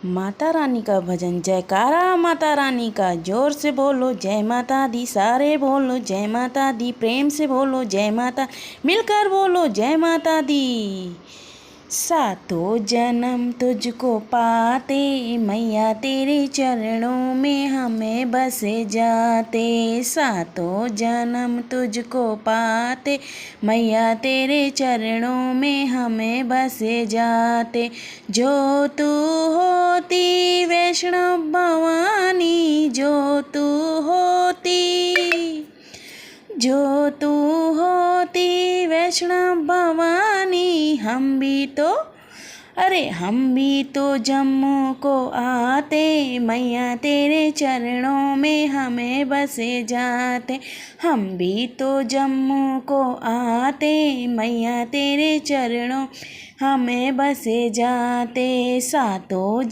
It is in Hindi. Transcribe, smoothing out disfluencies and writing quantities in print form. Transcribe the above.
माता रानी का भजन। जयकारा माता रानी का, जोर से बोलो जय माता दी, सारे बोलो जय माता दी, प्रेम से बोलो जय माता, मिलकर बोलो जय माता दी। सातों जन्म तुझको पाते मैया तेरे चरणों में हमें बसे जाते। सातों जन्म तुझको पाते मैया तेरे चरणों में हमें बसे जाते। जो तू होती वैष्णव भवानी, जो तू होती वैष्णव भवानी, हम भी तो जम्मू को आते मैया तेरे चरणों में हमें बसे जाते। हम भी तो जम्मू को आते मैया तेरे चरणों हमें बसे जाते। सातों